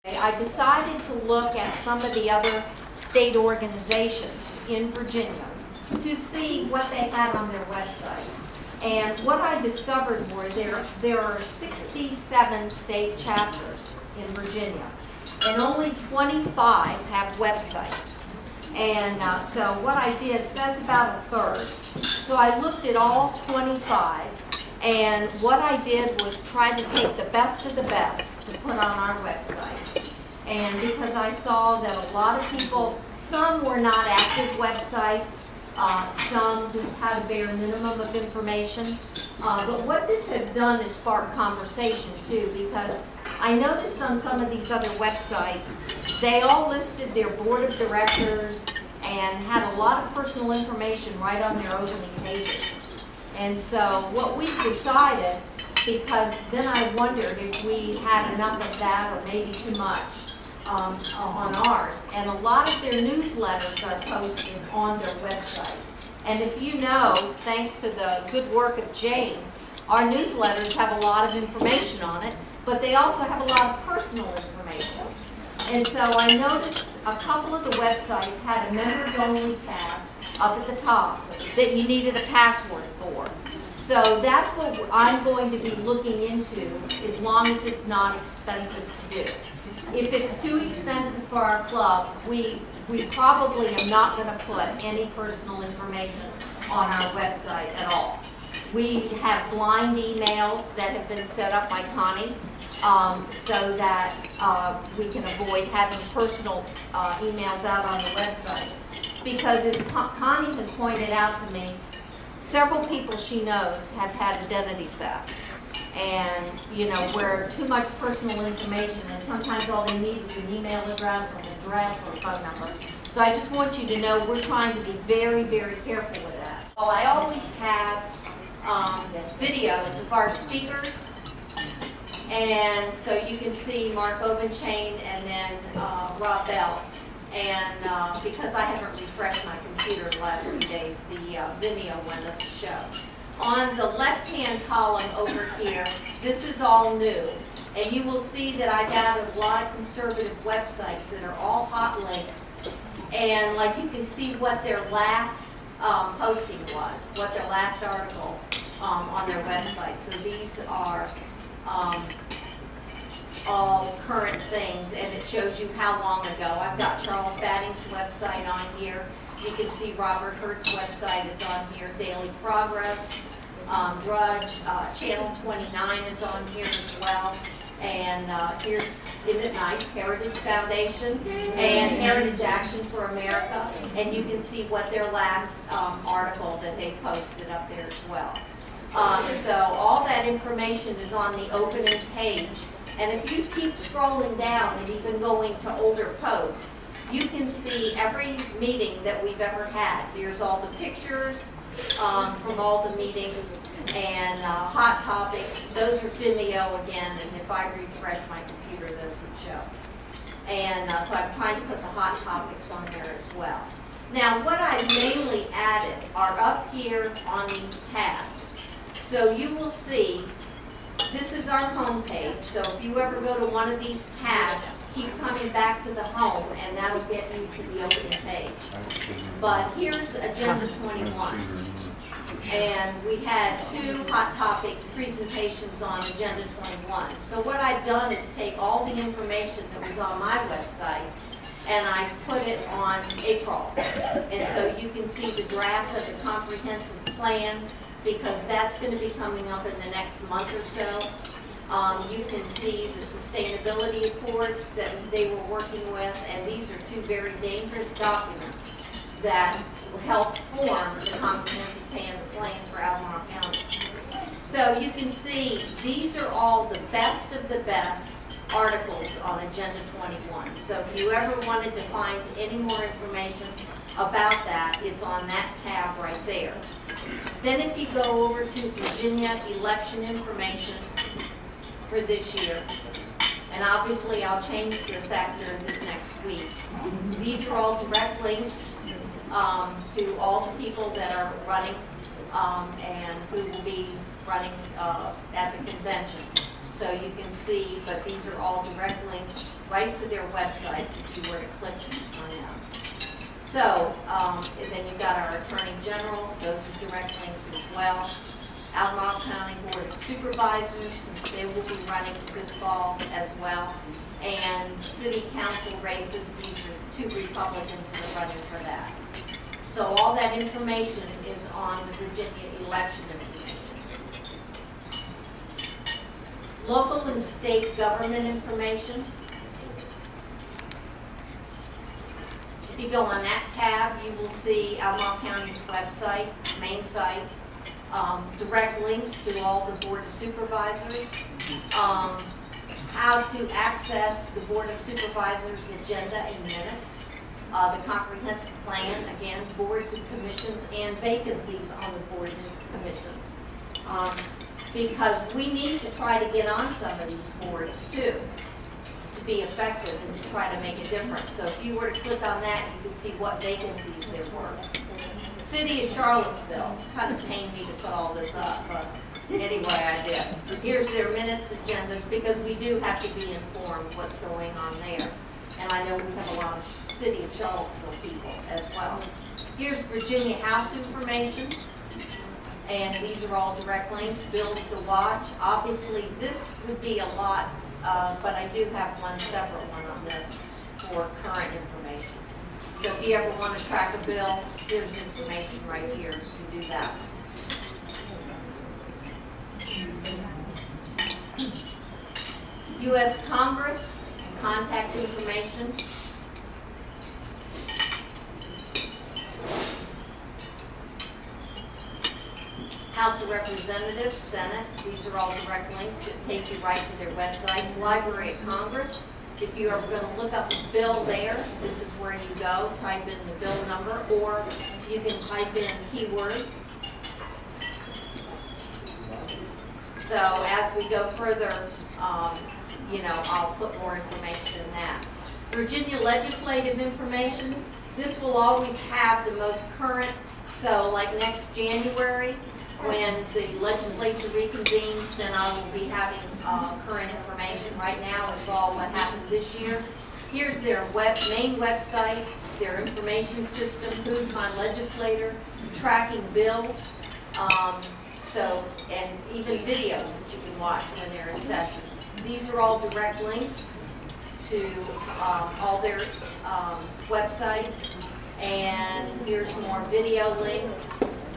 I decided to look at some of the other state organizations in Virginia to see what they had on their website. And what I discovered were there are 67 state chapters in Virginia, and only 25 have websites. And so what I did, it says about a third. So I looked at all 25, and what I did was try to take the best of the best to put on our website. And because I saw that a lot of people, some were not active websites, some just had a bare minimum of information. But what this has done is spark conversation too, because I noticed on some of these other websites, they all listed their board of directors and had a lot of personal information right on their opening pages. And so what we decided, because then I wondered if we had enough of that or maybe too much on ours. And a lot of their newsletters are posted on their website. And if you know, thanks to the good work of Jane, our newsletters have a lot of information on it, but they also have a lot of personal information. And so I noticed a couple of the websites had a members-only tab up at the top that you needed a password for. So that's what I'm going to be looking into, as long as it's not expensive to do. If it's too expensive for our club, we probably am not going to put any personal information on our website at all. We have blind emails that have been set up by Connie, so that we can avoid having personal emails out on the website. Because as Connie has pointed out to me, several people she knows have had identity theft. And, you know, where too much personal information, and sometimes all they need is an email address or an address or a phone number. So I just want you to know we're trying to be very, very careful with that. Well, I always have videos of our speakers. And so you can see Mark Obenchain and then Rob Bell. And because I haven't refreshed my computer the last few days, the Vimeo one doesn't show. On the left-hand column over here, this is all new. And you will see that I've added a lot of conservative websites that are all hot links. And like you can see what their last posting was, what their last article on their website. So these are all current things, and it shows you how long ago. I've got Charles Batting's website on here. You can see Robert Hurt's website is on here, Daily Progress, Drudge, Channel 29 is on here as well. And here's, isn't it nice, Heritage Foundation and Heritage Action for America. And you can see what their last article that they posted up there as well. So all that information is on the opening page. And if you keep scrolling down and even going to older posts, you can see every meeting that we've ever had. Here's all the pictures from all the meetings and hot topics. Those are Vimeo again, and if I refresh my computer, those would show. And so I'm trying to put the hot topics on there as well. Now, what I mainly added are up here on these tabs. So you will see, this is our home page. So if you ever go to one of these tabs, keep coming back to the home, and that'll get you to the opening page. But here's Agenda 21. And we had 2 hot topic presentations on Agenda 21. So what I've done is take all the information that was on my website and I put it on ACRWL. And so you can see the draft of the comprehensive plan, because that's going to be coming up in the next month or so. You can see the sustainability accords that they were working with, and these are 2 very dangerous documents that will help form the comprehensive plan for Albemarle County. So you can see these are all the best of the best articles on Agenda 21. So if you ever wanted to find any more information about that, it's on that tab right there. Then if you go over to Virginia election information for this year, and obviously I'll change this after this next week. These are all direct links to all the people that are running and who will be running at the convention. So you can see, but these are all direct links right to their websites if you were to click on them. So, and then you've got our Attorney General, those are direct links as well. Albemarle County Board of Supervisors, since they will be running this fall as well. And City Council races, these are 2 Republicans that are running for that. So all that information is on the Virginia election information. Local and state government information. If you go on that tab, you will see Albemarle County's website, main site, direct links to all the Board of Supervisors, how to access the Board of Supervisors agenda and minutes, the comprehensive plan, again, boards and commissions, and vacancies on the boards and commissions. Because we need to try to get on some of these boards too, to be effective and to try to make a difference. So if you were to click on that, you can see what vacancies there were. City of Charlottesville, kind of pained me to put all this up, but anyway, I did. Here's their minutes, agendas, because we do have to be informed what's going on there. And I know we have a lot of City of Charlottesville people as well. Here's Virginia House information. And these are all direct links, bills to watch. Obviously, this would be a lot, but I do have one separate one on this for current information. So if you ever want to track a bill, here's information right here to do that. U.S. Congress, contact information. House of Representatives, Senate, these are all direct links that take you right to their websites. Library of Congress, if you are going to look up a bill there, this is where you go, type in the bill number, or you can type in keyword. So as we go further, I'll put more information in that. Virginia legislative information, this will always have the most current, so like next January, when the legislature reconvenes, then I will be having current information. Right now, it's all what happened this year. Here's their main website, their information system, who's my legislator, tracking bills, and even videos that you can watch when they're in session. These are all direct links to all their websites, and here's more video links.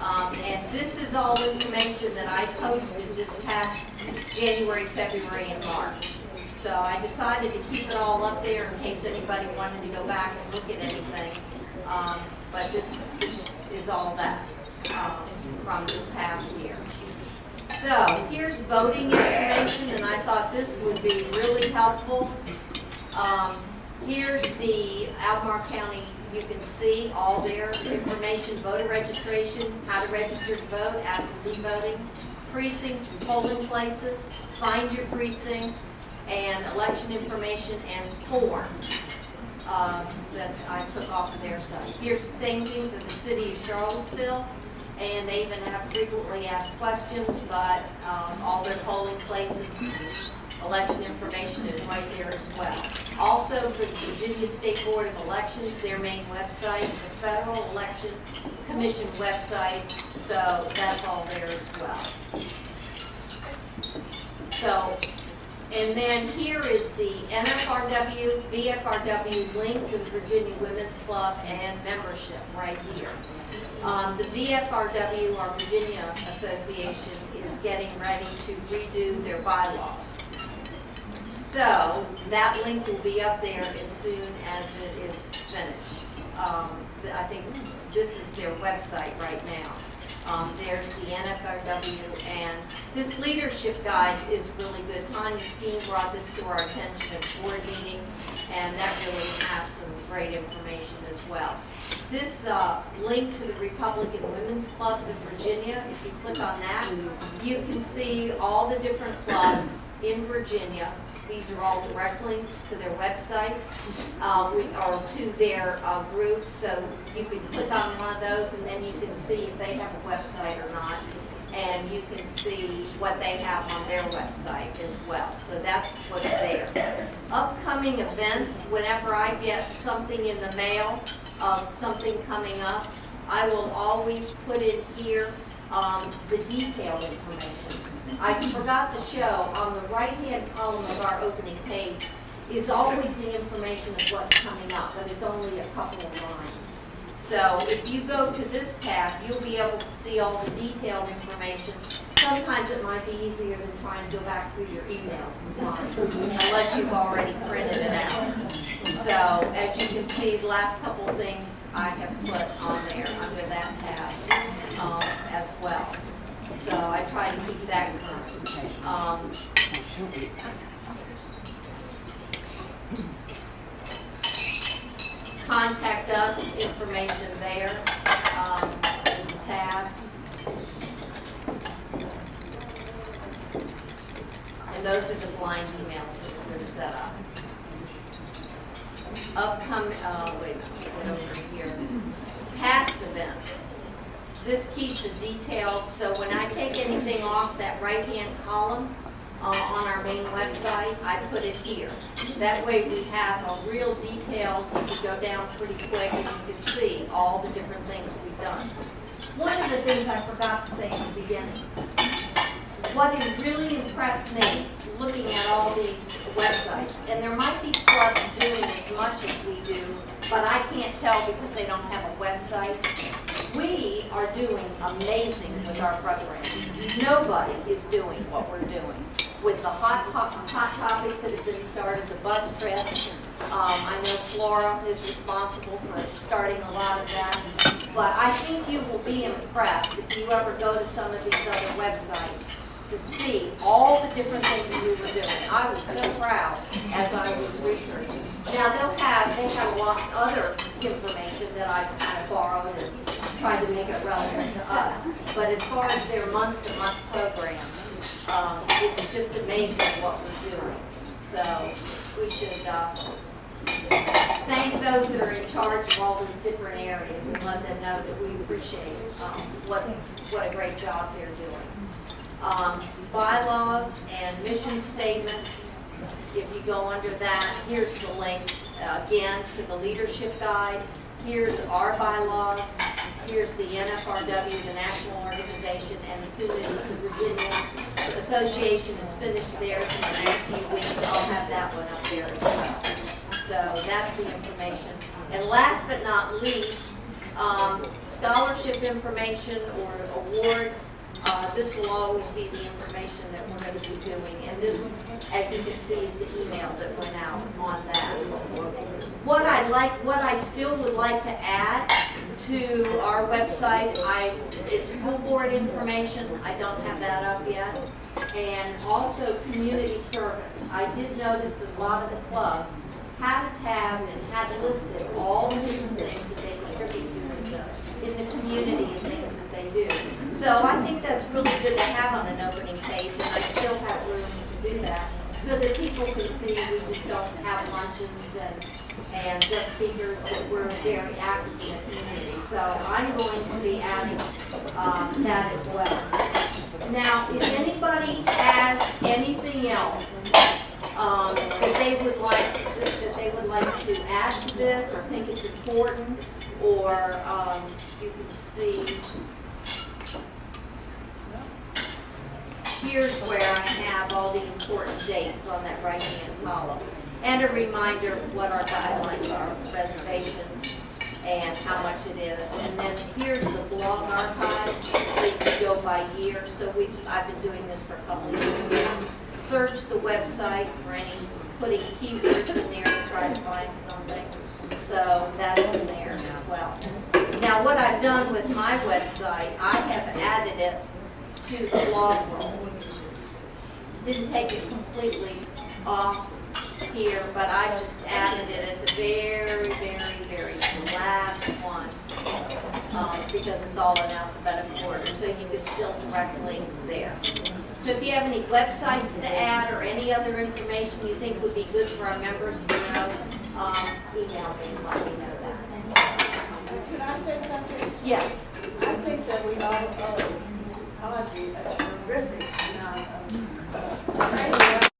And this is all information that I posted this past January, February, and March. So I decided to keep it all up there in case anybody wanted to go back and look at anything. But this is all that from this past year. So here's voting information, and I thought this would be really helpful. Here's the Albemarle County. You can see all their information, voter registration, how to register to vote, absentee voting, precincts, polling places, find your precinct, and election information and forms that I took off of their site. Here's the same thing for the City of Charlottesville, and they even have frequently asked questions, but all their polling places, election information is right there as well. Also for the Virginia State Board of Elections, their main website, the Federal Election Commission website, so that's all there as well. So, and then here is the NFRW, VFRW link to the Virginia Women's Club and membership right here. The VFRW, our Virginia Association, is getting ready to redo their bylaws. So that link will be up there as soon as it is finished. I think this is their website right now. There's the NFRW, and this leadership guide is really good. Tanya Skeen brought this to our attention at the board meeting, and that really has some great information as well. This link to the Republican Women's Clubs of Virginia, if you click on that, you can see all the different clubs in Virginia. These are all direct links to their websites or to their group, so you can click on one of those and then you can see if they have a website or not. and you can see what they have on their website as well. So that's what's there. Upcoming events, whenever I get something in the mail of something coming up, I will always put in here the detailed information. I forgot to show on the right-hand column of our opening page is always the information of what's coming up, but it's only a couple of lines. So if you go to this tab, you'll be able to see all the detailed information. Sometimes it might be easier than trying to go back through your emails and find, unless you've already printed it out. So as you can see, the last couple of things I have put on there under that tab as well. So I try to keep that current. Contact us, information there. There's a tab. And those are the blind emails that we're going to set up. Upcoming, wait a minute, get over here. Past events. This keeps it detailed, so when I take anything off that right-hand column on our main website, I put it here. That way we have a real detail. You can go down pretty quick and you can see all the different things we've done. One of the things I forgot to say in the beginning, what has really impressed me looking at all these websites, and there might be clubs doing as much as we do, but I can't tell because they don't have a website. We are doing amazing with our program. Nobody is doing what we're doing. With the hot topics that have been started, the bus trips, I know Flora is responsible for starting a lot of that. But I think you will be impressed if you ever go to some of these other websites to see all the different things we were doing. I was so proud as I was researching. Now they have a lot of other information that I kind of borrowed and tried to make it relevant to us. But as far as their month-to-month programs, it's just amazing what we're doing. So we should thank those that are in charge of all these different areas and let them know that we appreciate what a great job they're doing. Bylaws and mission statement. If you go under that, here's the links again to the leadership guide. Here's our bylaws. Here's the NFRW, the national organization, and as soon as the Virginia Association is finished theirs in the next few weeks, I'll have that one up there as well. So that's the information. And last but not least, scholarship information or awards. This will always be the information that we're going to be doing. And this, as you can see, is the email that went out on that. What I still would like to add to our website is school board information. I don't have that up yet. And also community service. I did notice that a lot of the clubs had a tab and had listed all the different things that they contribute to in the community and things that they do. So I think that's really good to have on an opening page, and I still have room to do that so that people can see we just don't have luncheons and just speakers, that we're very active in the community. So I'm going to be adding that as well. Now, if anybody has anything else that they would like to add to this or think it's important, or you can see here's where I have all the important dates on that right-hand column. And a reminder of what our guidelines are for reservations and how much it is. And then here's the blog archive, so you can go by year. So I've been doing this for a couple of years now. Search the website for putting keywords in there to try to find something. So that's in there as well. Now what I've done with my website, I have added it to the blog roll. Didn't take it completely off here, but I just added it at the very, very, very last one because it's all in alphabetical order, so you could still direct link there. So if you have any websites to add or any other information you think would be good for our members to know, email me and let me know that. Can I say something? Yeah. I think that we ought to apology, a terrific amount of